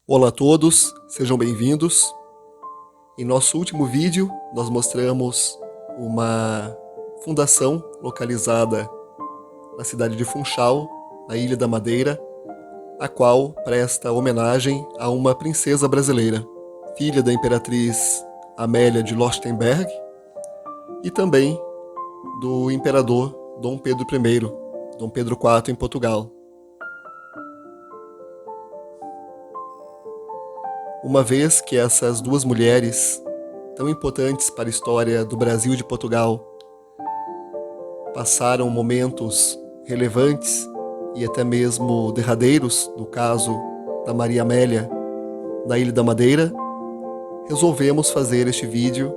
Olá a todos, sejam bem-vindos. Em nosso último vídeo, nós mostramos uma fundação localizada na cidade de Funchal, na Ilha da Madeira, a qual presta homenagem a uma princesa brasileira, filha da imperatriz Amélia de Leuchtenberg e também do imperador Dom Pedro I, Dom Pedro IV em Portugal. Uma vez que essas duas mulheres, tão importantes para a história do Brasil e de Portugal, passaram momentos relevantes e até mesmo derradeiros, no caso da Maria Amélia, na Ilha da Madeira, resolvemos fazer este vídeo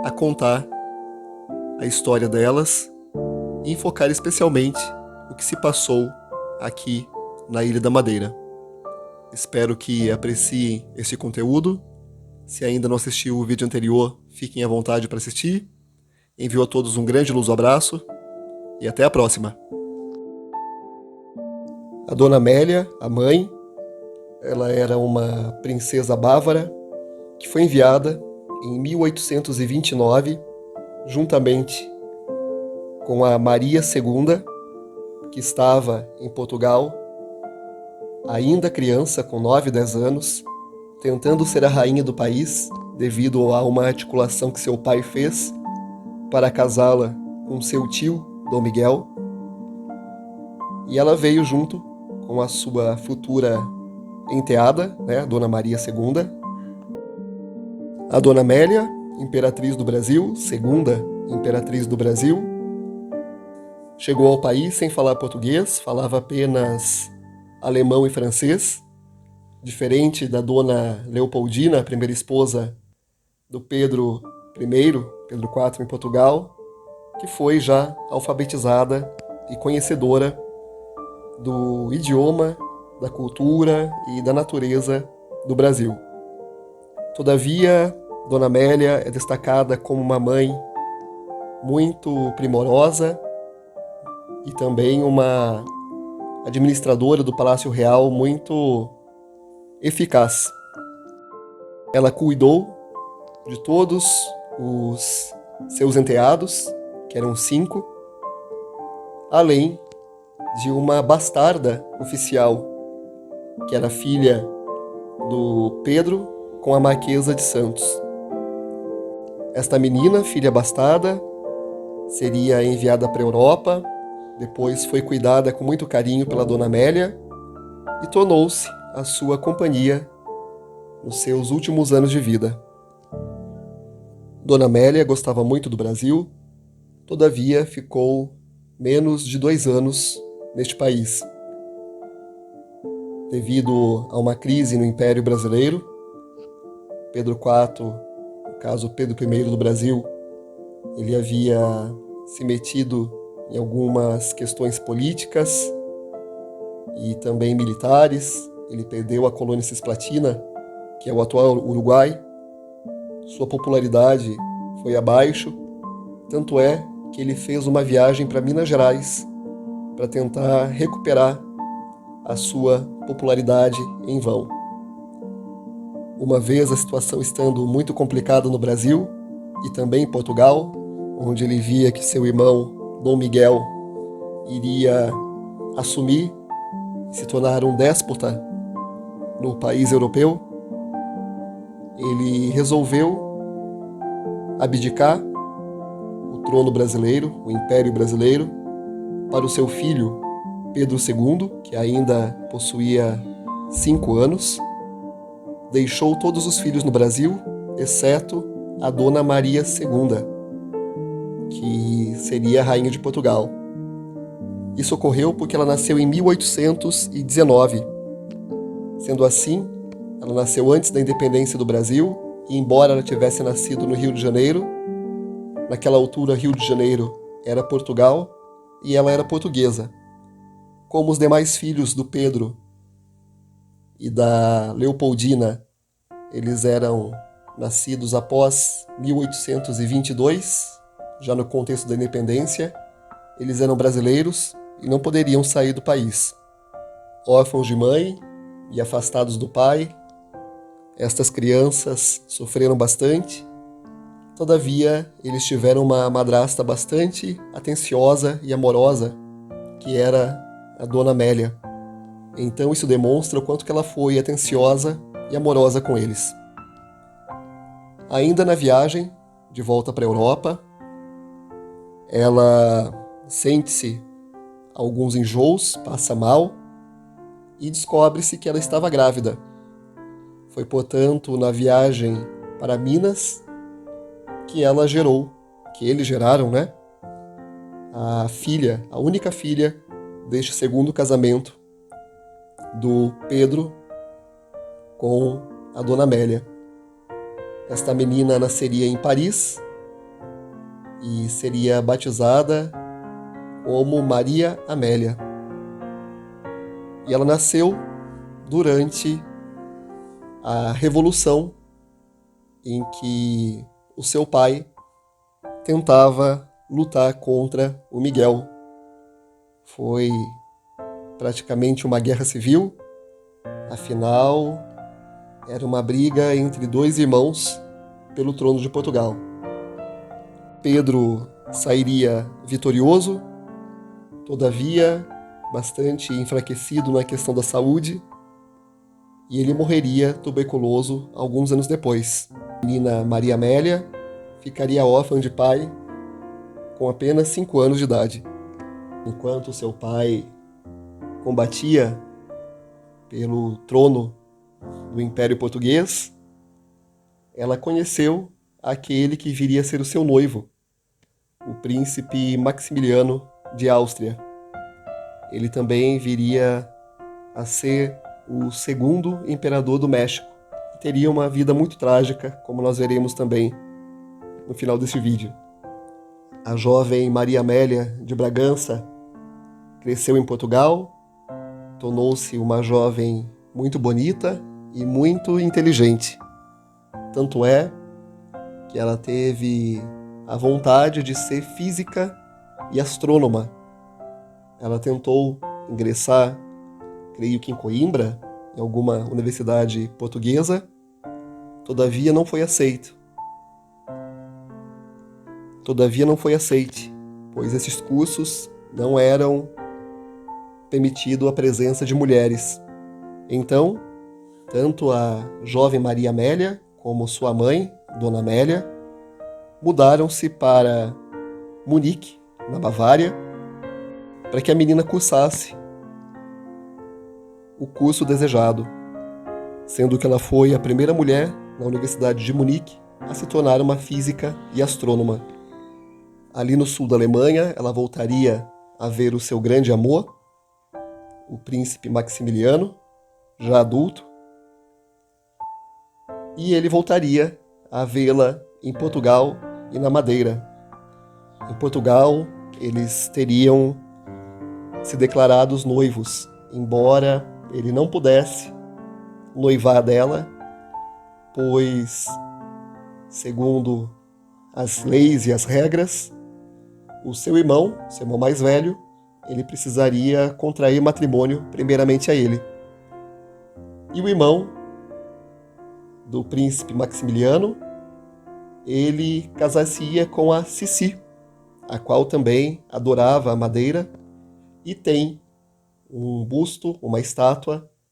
a contar a história delas e enfocar especialmente o que se passou aqui na Ilha da Madeira. Espero que apreciem este conteúdo. Se ainda não assistiu o vídeo anterior, fiquem à vontade para assistir. Envio a todos um grande luso abraço e até a próxima. A Dona Amélia, a mãe, ela era uma princesa bávara que foi enviada em 1829, juntamente com a Maria II, que estava em Portugal, ainda criança, com 9, 10 anos, tentando ser a rainha do país, devido a uma articulação que seu pai fez para casá-la com seu tio, Dom Miguel. E ela veio junto com a sua futura enteada, Dona Maria II. A Dona Amélia, imperatriz do Brasil, segunda imperatriz do Brasil, chegou ao país sem falar português, falava apenas alemão e francês, diferente da Dona Leopoldina, a primeira esposa do Pedro I, Pedro IV em Portugal, que foi já alfabetizada e conhecedora do idioma, da cultura e da natureza do Brasil. Todavia, Dona Amélia é destacada como uma mãe muito primorosa e também uma administradora do Palácio Real muito eficaz. Ela cuidou de todos os seus enteados, que eram 5, além de uma bastarda oficial, que era filha do Pedro com a Marquesa de Santos. Esta menina, filha bastarda, seria enviada para a Europa, depois foi cuidada com muito carinho pela Dona Amélia e tornou-se a sua companhia nos seus últimos anos de vida. Dona Amélia gostava muito do Brasil, todavia ficou menos de 2 anos neste país. Devido a uma crise no Império Brasileiro, Pedro IV, no caso Pedro I do Brasil, ele havia se metido em algumas questões políticas e também militares. Ele perdeu a colônia Cisplatina, que é o atual Uruguai. Sua popularidade foi abaixo, tanto é que ele fez uma viagem para Minas Gerais para tentar recuperar a sua popularidade em vão. Uma vez a situação estando muito complicada no Brasil e também em Portugal, onde ele via que seu irmão Dom Miguel iria assumir e se tornar um déspota no país europeu, ele resolveu abdicar o trono brasileiro, o Império Brasileiro, para o seu filho Pedro II, que ainda possuía 5 anos. Deixou todos os filhos no Brasil, exceto a Dona Maria II, que seria a rainha de Portugal. Isso ocorreu porque ela nasceu em 1819. Sendo assim, ela nasceu antes da independência do Brasil, e embora ela tivesse nascido no Rio de Janeiro, naquela altura Rio de Janeiro era Portugal e ela era portuguesa. Como os demais filhos do Pedro e da Leopoldina, eles eram nascidos após 1822, já no contexto da independência, eles eram brasileiros e não poderiam sair do país. Órfãos de mãe e afastados do pai, Estas crianças sofreram bastante, todavia eles tiveram uma madrasta bastante atenciosa e amorosa, que era a Dona Amélia. Então isso demonstra o quanto que ela foi atenciosa e amorosa com eles. Ainda na viagem, de volta para a Europa, ela sente-se alguns enjoos, passa mal e descobre-se que ela estava grávida. Foi, portanto, na viagem para Minas que ela gerou, que eles geraram, né? A filha, a única filha deste segundo casamento do Pedro com a Dona Amélia. Esta menina nasceria em Paris e seria batizada como Maria Amélia. E ela nasceu durante a Revolução, em que o seu pai tentava lutar contra o Miguel. Foi praticamente uma guerra civil, afinal, era uma briga entre dois irmãos pelo trono de Portugal. Pedro sairia vitorioso, todavia bastante enfraquecido na questão da saúde, e ele morreria tuberculoso alguns anos depois. A menina Maria Amélia ficaria órfã de pai com apenas 5 anos de idade. Enquanto seu pai combatia pelo trono do Império Português, ela conheceu aquele que viria a ser o seu noivo, o príncipe Maximiliano de Áustria. Ele também viria a ser o segundo imperador do México e teria uma vida muito trágica, como nós veremos também no final desse vídeo. A jovem Maria Amélia de Bragança cresceu em Portugal, tornou-se uma jovem muito bonita e muito inteligente. Tanto é que ela teve a vontade de ser física e astrônoma. Ela tentou ingressar, creio que em Coimbra, em alguma universidade portuguesa, todavia não foi aceito. Pois esses cursos não eram permitido a presença de mulheres. Então, tanto a jovem Maria Amélia como sua mãe, Dona Amélia, mudaram-se para Munique, na Bavária, para que a menina cursasse o curso desejado, sendo que ela foi a primeira mulher na Universidade de Munique a se tornar uma física e astrônoma. Ali no sul da Alemanha, ela voltaria a ver o seu grande amor, o príncipe Maximiliano, já adulto, e ele voltaria a vê-la em Portugal e na Madeira. Em Portugal, eles teriam se declarados noivos, embora ele não pudesse noivar dela, pois, segundo as leis e as regras, o seu irmão mais velho, ele precisaria contrair matrimônio primeiramente a ele. E o irmão do príncipe Maximiliano, ele casar-se-ia com a Sissi, a qual também adorava a Madeira e tem um busto, uma estátua